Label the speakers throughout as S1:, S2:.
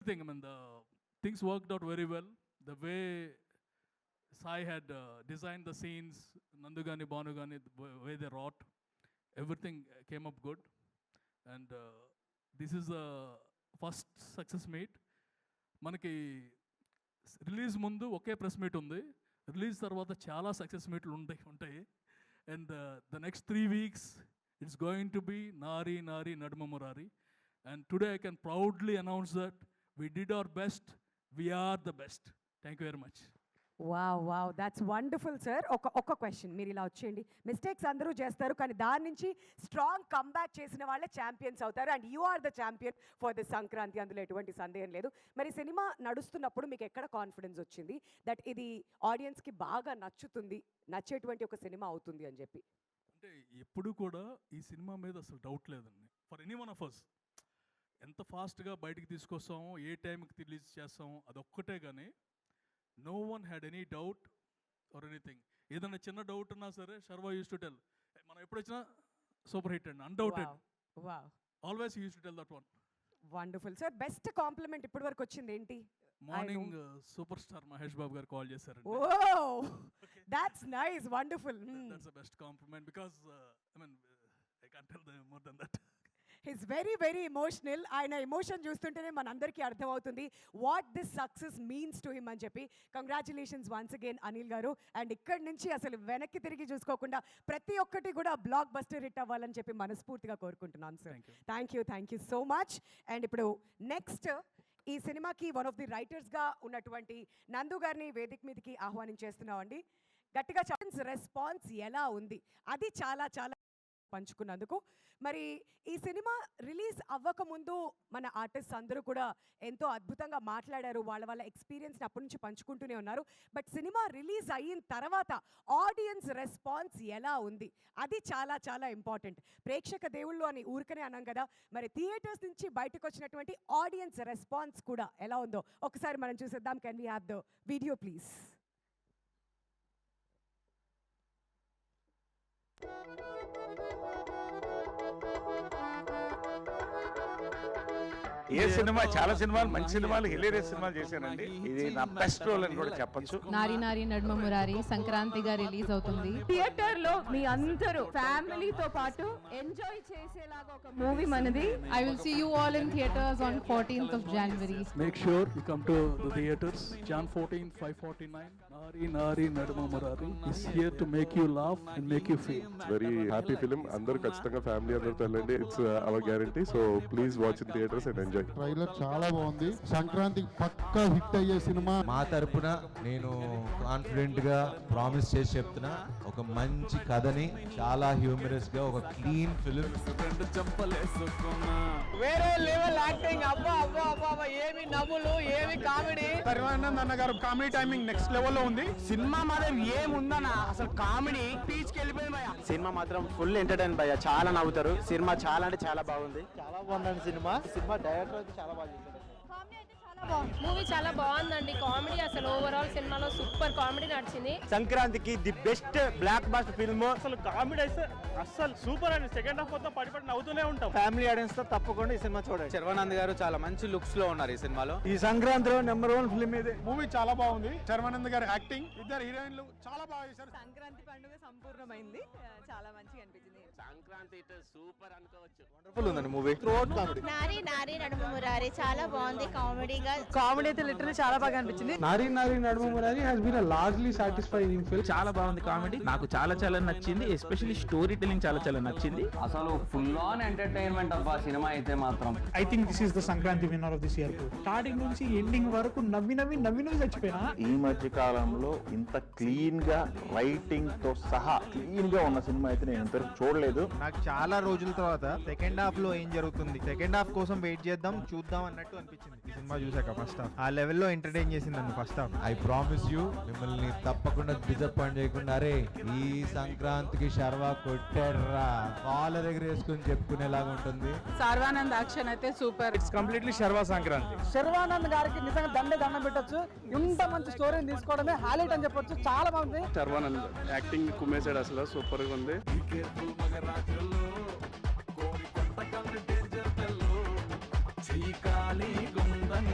S1: thing. I mean, the things worked out very well. The way Sai had designed the scenes, Nandugani, Banugani, the way they wrought, everything came up good. And this is the first success meet. మనకి release ముందు ఒకే press meet ఉంది, release తర్వాత చాలా success మీట్లు ఉంటాయి. And the next 3 weeks it's going to be Naari Naari Naduma Murari. And today I can proudly announce that we did our best, we are the best. Thank you very much.
S2: Wow that's wonderful sir. ఒక question, మీరు ఇలా వచ్చేయండి. Mistakes అందరూ చేస్తారు, కానీ దాని నుంచి strong comeback చేసిన వాళ్ళే ఛాంపియన్స్ అవుతారు. And you are the champion for this Sankranti, అందులో ఎటువంటి సందేహం లేదు. మరి సినిమా నడుస్తున్నప్పుడు మీకు ఎక్కడ కాన్ఫిడెన్స్ వచ్చింది దట్ ఇది ఆడియన్స్కి బాగా నచ్చేటువంటి ఒక సినిమా అవుతుంది అని చెప్పి?
S1: అంటే ఎప్పుడు కూడా ఈ సినిమా మీద అసలు డౌట్ లేదండి. For any one of us ఎంత ఫాస్ట్గా బయటికి తీసుకొస్తామో, ఏ టైంకి రిలీజ్ చేస్తామో అదొక్కటే. కానీ no one had any doubt or anything. ఏదైనా చిన్న డౌట్ ఉన్నా సరే శర్వా యూస్ టు టెల్, మనం ఎప్పుడు వచ్చినా సూపర్ హిట్ అండి, undoubted. Always use to tell that one.
S2: Wonderful sir. Best compliment ఇప్పటి వరకు వచ్చింది ఏంటి?
S1: Morning super star Mahesh Babu గారు కాల్ చేశారు.
S2: Oh that's nice, wonderful.
S1: That's the best compliment because I mean I can't tell more then that.
S2: He's very very emotional. ఆయన emotion చూస్తుంటేనే మనందరికీ అర్థమవుతుంది what this success means to him అని చెప్పి. Congratulations once again Anil గారు. And ఇక్కడి నుంచి అసలు వెనక్కి తిరిగి చూసుకోకుండా ప్రతి ఒక్కటి కూడా బ్లాక్ బస్టర్ హిట్ అవ్వాలని చెప్పి మనస్ఫూర్తిగా కోరుకుంటున్నాను sir. Thank you so much. And ఇప్పుడు నెక్స్ట్ ఈ సినిమాకి వన్ ఆఫ్ ది రైటర్స్గా ఉన్నటువంటి నందు గారిని వేదిక మీదకి ఆహ్వానించేస్తున్నామండి. గట్టిగా రెస్పాన్స్ ఎలా ఉంది అది చాలా చాలా పంచుకున్నందుకు. మరి ఈ సినిమా రిలీజ్ అవ్వకముందు మన ఆర్టిస్ట్ అందరూ కూడా ఎంతో అద్భుతంగా మాట్లాడారు, వాళ్ళ ఎక్స్పీరియన్స్ని అప్పటి నుంచి పంచుకుంటూనే ఉన్నారు. బట్ సినిమా రిలీజ్ అయిన తర్వాత ఆడియన్స్ రెస్పాన్స్ ఎలా ఉంది అది చాలా చాలా ఇంపార్టెంట్. ప్రేక్షక దేవుళ్ళు అని ఊరికనే అన్నాం కదా, మరి థియేటర్స్ నుంచి బయటకు వచ్చినటువంటి ఆడియన్స్ రెస్పాన్స్ కూడా ఎలా ఉందో ఒకసారి మనం చూసేద్దాం. Can we have the video please?
S3: A cinema, చాలా సినిమాలు, మంచి సినిమాలు, హిలేరియస్ సినిమాలు చేశానండి. ఇది నా బెస్ట్ రోల్ అని కూడా చెప్పొచ్చు.
S4: నారీ నారీ నడుమ మురారి సంక్రాంతిగా రిలీజ్ అవుతుంది.
S2: థియేటర్ లో మీ అందరూ ఫ్యామిలీతో పాటు ఎంజాయ్ చేసేలాగా ఒక మూవీ మనది.
S4: I will see you all in theaters on 14th of January.
S1: Make sure you come to the theaters. Jan 14, 5:49. Nari Nari Naduma Murari is here to make you laugh and make you feel.
S5: Very happy film. అందరూ ఖచ్చితంగా family అందరితో వెళ్ళండి. It's our guarantee. So please watch in theatres and enjoy.
S6: Trailer చాలా బాగుంది. సంక్రాంతికి పక్కా hit అయ్యే cinema.
S7: మా తరపున నేను కాన్ఫిడెంట్ గా ప్రామిస్ చేసి చెప్తున్నా, ఒక మంచి కథని చాలా హ్యూమరస్ గా ఒక క్లీన్ ఫిలిం.
S8: వేరే లెవెల్ యాక్టింగ్. అబ్బా అబ్బా అబ్బా, ఏమి నవ్వులు, ఏమి కామెడీ.
S9: పరివానంద్ అన్న గారు కామెడీ టైమింగ్ నెక్స్ట్ లెవెల్ లో ఉంది.
S8: సినిమా మాత్రం ఏముందన్నా, అసలు కామెడీ పీచ్ కి వెళ్ళిపోయింది భయ్యా.
S10: సినిమా మాత్రం ఫుల్ ఎంటర్టైన్ భయ్యా, చాలా నవ్వుతారు. సినిమా చాలా అంటే చాలా బాగుంది.
S8: చాలా బాగుందండి సినిమా. సినిమా డైరెక్టర్ అయితే చాలా బాగా చేశారు.
S11: మూవీ చాలా బాగుందండి. కామెడీ అసలు ఓవరాల్ సినిమాలో సూపర్ కామెడీ నడిచింది.
S10: సంక్రాంతికి the best block buster film.
S9: అసలు కామెడీ అయితే అసలు సూపర్ అండి. సెకండ్ హాఫ్ మొత్తం పడి నవ్వుతూనే ఉంటాం.
S10: ఫ్యామిలీ ఆడియన్స్ తో తప్పకుండా ఈ సినిమా చూడండి.
S8: శర్వానంద్ గారు చాలా మంచి లుక్స్ లో ఉన్నారు ఈ సినిమాలో.
S10: ఈ సంక్రాంతిలో #1 ఫిల్మ్ ఇది.
S9: మూవీ చాలా బాగుంది. శర్వానంద్ గారి యాక్టింగ్, ఇద్దరు హీరోయిన్లు చాలా బాగా చేశారు.
S2: సంక్రాంతి పండుగ సంపూర్ణమైంది, చాలా మంచిగా అనిపించింది.
S10: సంక్రాంతి సూపర్ అనుకోవచ్చు.
S8: వండర్ఫుల్ ఉందండి మూవీ. త్రోట్ కామెడీ.
S11: నారీ నారీ నడుమ మురారి చాలా బాగుంది. కామెడీగా
S2: కామెడీ అయితే లిటరల్లీ చాలా బాగా అనిపించింది.
S9: Naari Naari Naduma Murari has been largely satisfying film.
S8: చాలా బాగుంది కామెడీ, నాకు చాలా చాలా నచ్చింది. ఎస్పెషల్లీ స్టోరీ టెల్లింగ్ చాలా చాలా నచ్చింది.
S10: అసలు ఫుల్ ఆన్ ఎంటర్టైన్మెంట్ అబ్బా సినిమా అయితే మాత్రం.
S9: I think this is the Sankranti winner of this year. Starting నుంచి ఎండింగ్ వరకు నవ్వి చచ్చిపోయినా.
S3: ఈ మధ్య కాలంలో ఇంత క్లీన్ గా రైటింగ్ తో సహా క్లీన్ గా ఉన్న సినిమా అయితే నేను ఇంతవరకు చూడలేదు.
S8: నాకు చాలా రోజుల తర్వాత సెకండ్ హాఫ్ లో ఏం జరుగుతుంది, సెకండ్ హాఫ్ కోసం వెయిట్ చేద్దాం చూద్దాం అన్నట్టు అనిపించింది ఈ సినిమా చూసాక. ఫస్ట్ హాఫ్ ఆ లెవెల్లో ఎంటర్టైన్ చేసింది నన్ను first half.
S7: I promise you, మిమ్మల్ని తప్పకుండా డిసప్పాయింట్ చేయకుండా, అరే ఈ సంక్రాంతికి శర్వా కొట్టాడ్రా కాలర్ ఎగరేసుకుని చెప్పుకునేలాగా ఉంటుంది.
S4: సర్వానంద్ యాక్షన్ అయితే super.
S9: It's completely Sharwa Sankranti.
S8: Sharwanand గారికి నిజంగా దండం పెట్టొచ్చు. ఇంత మంచి స్టోరీని తీసుకోవడమే హైలైట్ అని చెప్పొచ్చు. చాలా బాగుంది.
S5: శర్వానంద్ యాక్టింగ్ కుమ్మేశాడు, అసలు సూపర్ గా ఉంది.
S1: చీకాలి గుందని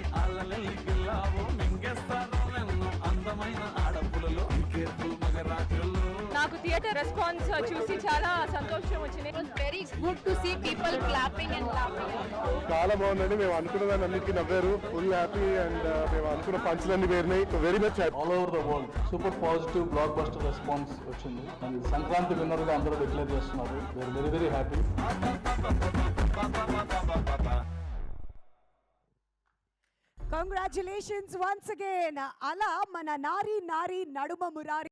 S11: థియేటర్ రెస్పాన్స్ చూసి చాలా సంతోషం వచ్చింది. It was very good to see people clapping and clapping.
S5: చాలా బాగుందండి. మేము అనుకున్న దాన్ని అన్నిటికీ నవ్వారు. ఫుల్ హ్యాపీ అండ్ మేము అనుకున్న పంచులన్నీ వేరినాయి. Very much happy.
S1: All over the world super positive blockbuster response వచ్చింది. అండ్ సంక్రాంతి విన్నర్గా అందరూ డిక్లేర్ చేస్తున్నారు. We are very very happy.
S2: Congratulations once again. అలా మన నారీ నారీ నడుమ మురారి